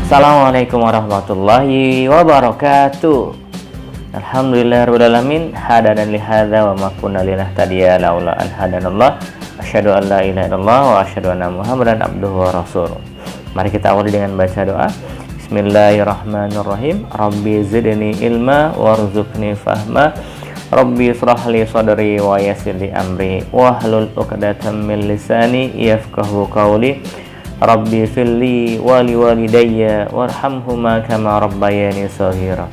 Assalamualaikum warahmatullahi wabarakatuh. Alhamdulillahirrahmanirrahim. Hadadan li hadza wa ma kunna linahtadiya laula an hadanallah. Asyhadu an la ilaha illallah wa asyhadu anna Muhammadan abduhu wa rasuluh. Mari kita awali dengan baca doa. Bismillahirrahmanirrahim. Rabbi zidni ilma warzuqni fahma. Rabbi israh li sadri wa yassir li amri wahlul 'uqdatam min lisani yafqahu qawli. Rabbi filli wa liwalidayya warhamhuma kama rabbayani shaghira.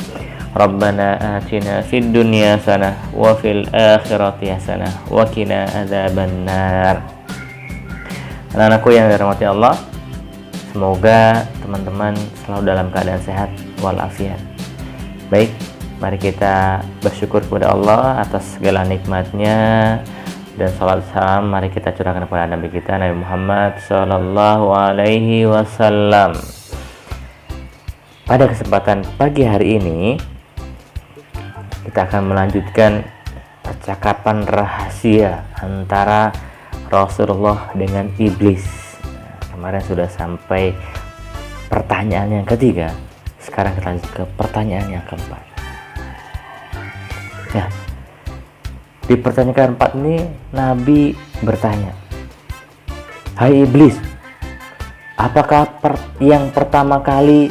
Rabbana atina fid dunya hasanah wa fil akhirati hasanah wa qina adzabannar. Anak-anakku yang dirahmati Allah, semoga teman-teman selalu dalam keadaan sehat walafiat. Baik, mari kita bersyukur kepada Allah atas segala nikmatnya. Dan salat salam mari kita curahkan kepada Nabi kita Nabi Muhammad Sallallahu Alaihi Wasallam. Pada kesempatan pagi hari ini kita akan melanjutkan percakapan rahasia antara Rasulullah dengan iblis. Kemarin sudah sampai pertanyaan yang ketiga. Sekarang kita lanjut ke pertanyaan yang keempat. Ya. Di pertanyaan keempat ini Nabi bertanya, "Hai iblis, apakah yang pertama kali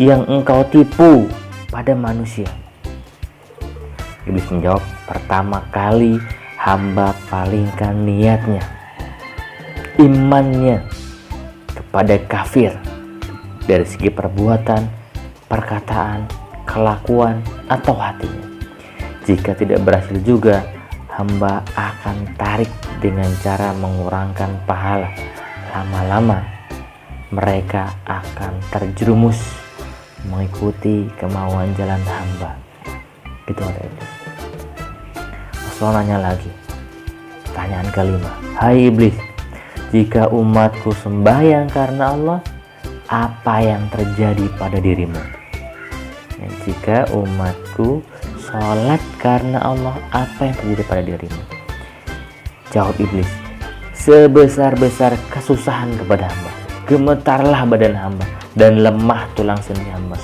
yang engkau tipu pada manusia?" Iblis menjawab, "Pertama kali hamba palingkan niatnya, imannya kepada kafir dari segi perbuatan, perkataan, kelakuan, atau hatinya. Jika tidak berhasil juga, hamba akan tarik dengan cara mengurangkan pahala. Lama-lama mereka akan terjerumus mengikuti kemauan jalan hamba." Gitu ada iblis. Rasulullah nanya lagi, pertanyaan kelima, "Hai iblis, jika umatku sembahyang karena Allah, apa yang terjadi pada dirimu?" Dan jika umatku sholat karena Allah, apa yang terjadi pada dirimu? Jawab iblis, "Sebesar-besar kesusahan kepada hamba, gemetarlah badan hamba dan lemah tulang sendi hamba.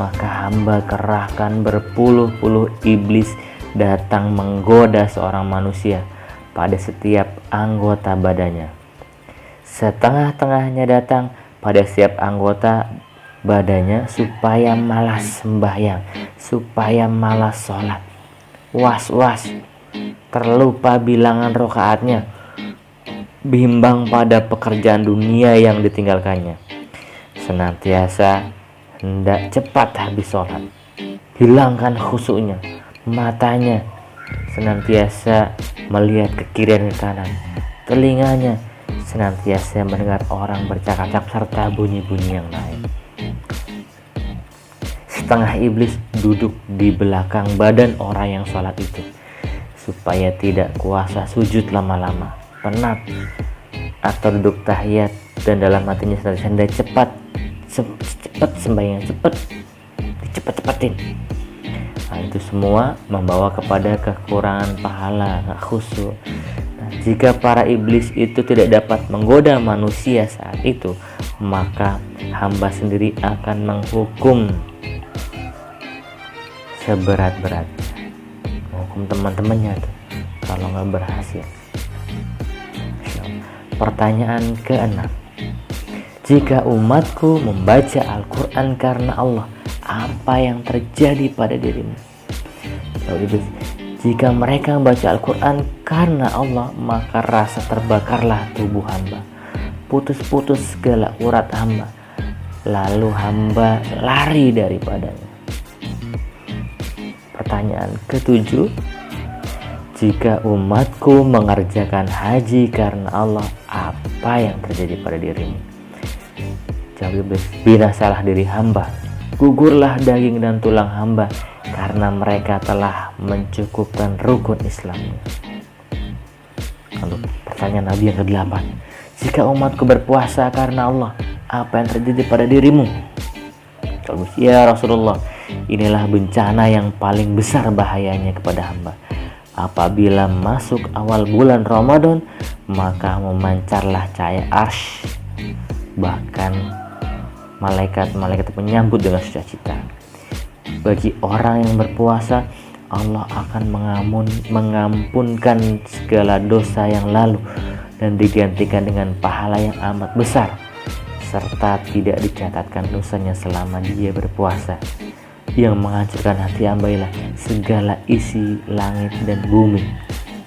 Maka hamba kerahkan berpuluh-puluh iblis datang menggoda seorang manusia pada setiap anggota badannya. Setengah-tengahnya datang pada setiap anggota badannya supaya malas sembahyang, supaya malas sholat, was-was, terlupa bilangan rokaatnya, bimbang pada pekerjaan dunia yang ditinggalkannya, senantiasa hendak cepat habis sholat, hilangkan khusyuknya, matanya senantiasa melihat ke kiri dan ke kanan, telinganya senantiasa mendengar orang bercakap-cakap serta bunyi-bunyi yang lain. Setengah iblis duduk di belakang badan orang yang sholat itu supaya tidak kuasa sujud lama-lama, penat, atau duduk tahiyat, dan dalam hatinya senantiasa cepat sembahyang, dicepet-cepetin. Nah, itu semua membawa kepada kekurangan pahala, khusyuk. Nah, jika para iblis itu tidak dapat menggoda manusia saat itu, maka hamba sendiri akan menghukum seberat-beratnya, menghukum teman-temannya tuh kalau nggak berhasil. Pertanyaan ke-6, jika umatku membaca Al-Quran karena Allah, apa yang terjadi pada dirimu? Jika mereka membaca Al-Quran karena Allah, maka rasa terbakarlah tubuh hamba, putus-putus segala urat hamba, lalu hamba lari daripadanya. Pertanyaan ke-7, jika umatku mengerjakan haji karena Allah, apa yang terjadi pada dirimu? Jawab iblis, binasalah diri hamba, gugurlah daging dan tulang hamba, karena mereka telah mencukupkan rukun Islamnya. Lalu pertanyaan Nabi yang ke-8, jika umatku berpuasa karena Allah, apa yang terjadi pada dirimu? Jawab, ya Rasulullah, inilah bencana yang paling besar bahayanya kepada hamba. Apabila masuk awal bulan Ramadan, maka memancarlah cahaya arsy, bahkan malaikat-malaikat menyambut dengan sukacita. Bagi orang yang berpuasa, Allah akan mengampunkan segala dosa yang lalu dan digantikan dengan pahala yang amat besar, serta tidak dicatatkan dosanya selama dia berpuasa. Yang menghancurkan hati hamba ialah segala isi langit dan bumi,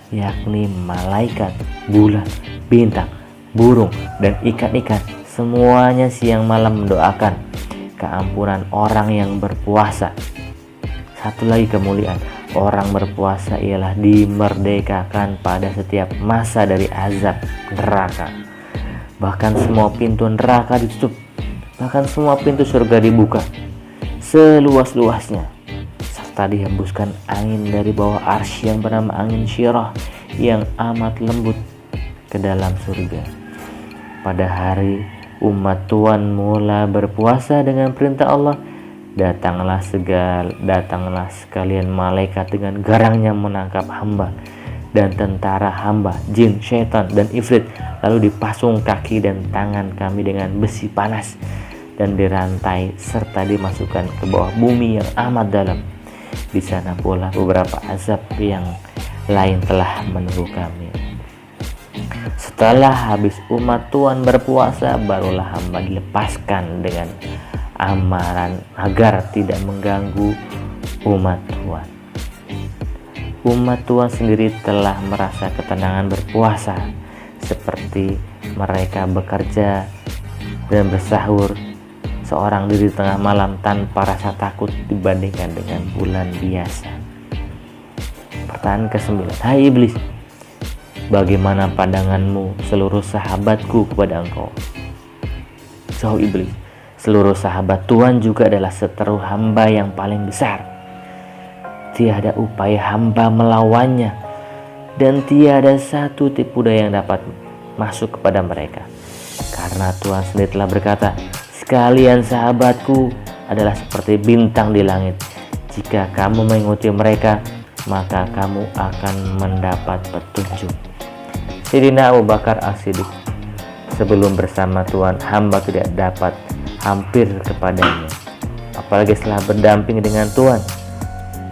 yakni malaikat, bulan, bintang, burung, dan ikan-ikan. Semuanya siang malam mendoakan keampunan orang yang berpuasa. Satu lagi kemuliaan orang berpuasa ialah dimerdekakan pada setiap masa dari azab neraka. Bahkan semua pintu neraka ditutup, bahkan semua pintu surga dibuka seluas-luasnya, serta dihembuskan angin dari bawah arsy yang bernama angin syirah yang amat lembut ke dalam surga. Pada hari umat Tuhan mula berpuasa dengan perintah Allah, datanglah sekalian malaikat dengan garangnya menangkap hamba dan tentara hamba, jin, syaitan, dan ifrit. Lalu dipasung kaki dan tangan kami dengan besi panas dan dirantai serta dimasukkan ke bawah bumi yang amat dalam. Di sana pula beberapa azab yang lain telah menunggu kami. Setelah habis umat Tuhan berpuasa, barulah hamba dilepaskan dengan amaran agar tidak mengganggu umat Tuhan. Umat Tuhan sendiri telah merasa ketenangan berpuasa, seperti mereka bekerja dan bersahur seorang diri di tengah malam tanpa rasa takut dibandingkan dengan bulan biasa. Pertanyaan ke-9. Hai iblis, bagaimana pandanganmu seluruh sahabatku kepada engkau? Jawab iblis, seluruh sahabat Tuhan juga adalah seteru hamba yang paling besar. Tiada upaya hamba melawannya, dan tiada satu tipu daya yang dapat masuk kepada mereka. Karena Tuhan sendiri telah berkata, sekalian sahabatku adalah seperti bintang di langit. Jika kamu mengikuti mereka, maka kamu akan mendapat petunjuk. Sayyidina Abu Bakar As-Siddiq, sebelum bersama Tuhan, hamba tidak dapat hampir kepadanya, apalagi setelah berdamping dengan Tuhan.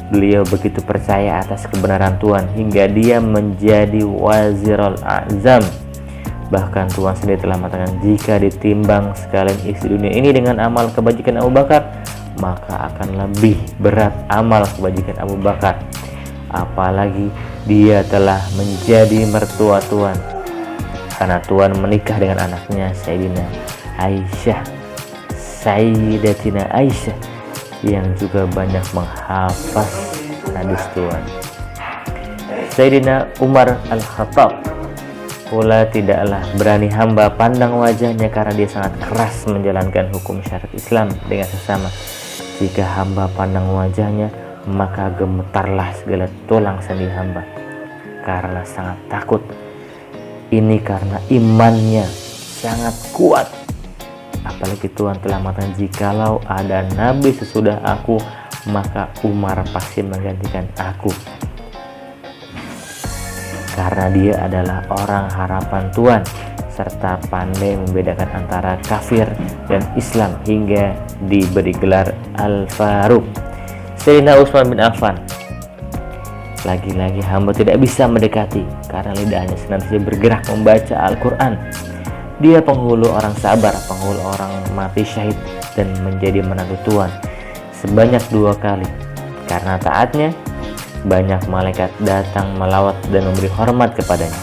Beliau begitu percaya atas kebenaran Tuhan hingga dia menjadi Wazirul A'zam. Bahkan Tuhan sendiri telah mengatakan, jika ditimbang sekalian isi dunia ini dengan amal kebajikan Abu Bakar, maka akan lebih berat amal kebajikan Abu Bakar. Apalagi dia telah menjadi mertua Tuhan, karena Tuhan menikah dengan anaknya Sayyidina Aisyah, Sayyidatina Aisyah, yang juga banyak menghafaz hadis Tuhan. Sayyidina Umar Al-Khattab pula tidaklah berani hamba pandang wajahnya karena dia sangat keras menjalankan hukum syariat Islam dengan sesama. Jika hamba pandang wajahnya, maka gemetarlah segala tulang sendi hamba karena sangat takut. Ini karena imannya sangat kuat. Apalagi Tuhan telah mengatakan, jikalau ada nabi sesudah aku, maka Umar pasti menggantikan aku. Karena dia adalah orang harapan Tuhan, serta pandai membedakan antara kafir dan Islam hingga diberi gelar Al-Faruq. Sayyidina Utsman bin Affan, lagi-lagi hamba tidak bisa mendekati karena lidahnya senantiasa bergerak membaca Al-Quran. Dia penghulu orang sabar, penghulu orang mati syahid, dan menjadi menantu Tuhan sebanyak 2 kali. Karena taatnya, banyak malaikat datang melawat dan memberi hormat kepadanya,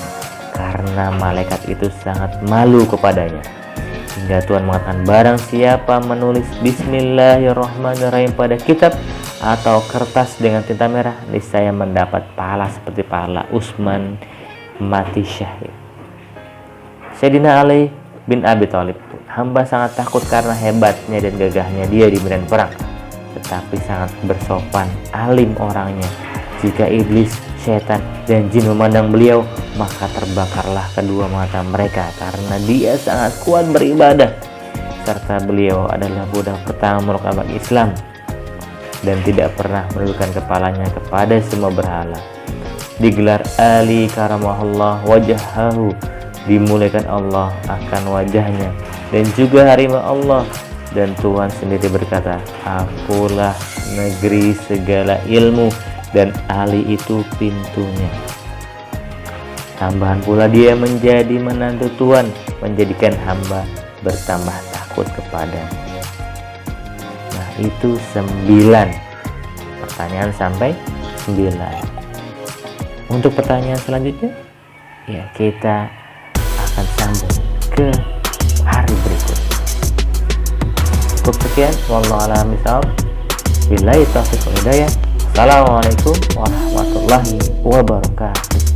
karena malaikat itu sangat malu kepadanya. Hingga Tuhan mengatakan, barang siapa menulis Bismillahirrahmanirrahim pada kitab atau kertas dengan tinta merah, niscaya mendapat pahala seperti pahala Utsman mati syahid. Sayyidina Ali bin Abi Thalib, hamba sangat takut karena hebatnya dan gagahnya dia di medan perang, tetapi sangat bersopan, alim orangnya. Jika iblis, syaitan, dan jin memandang beliau, maka terbakarlah kedua mata mereka karena dia sangat kuat beribadah, serta beliau adalah budak pertama meluk agama Islam dan tidak pernah menundukkan kepalanya kepada semua berhala. Digelar Ali karamahullah wajahahu, dimuliakan Allah akan wajahnya, dan juga harimau Allah Dan Tuhan sendiri berkata, akulah negeri segala ilmu dan ahli itu pintunya. Tambahan pula dia menjadi menantu Tuhan, menjadikan hamba bertambah takut kepadanya. Nah, itu 9 pertanyaan sampai 9. Untuk pertanyaan selanjutnya, ya kita akan sambung ke hari berikut. Cukup sekian, wallahu a'lam bishawab. Billahi taufiq wal hidayah. Assalamualaikum warahmatullahi wabarakatuh.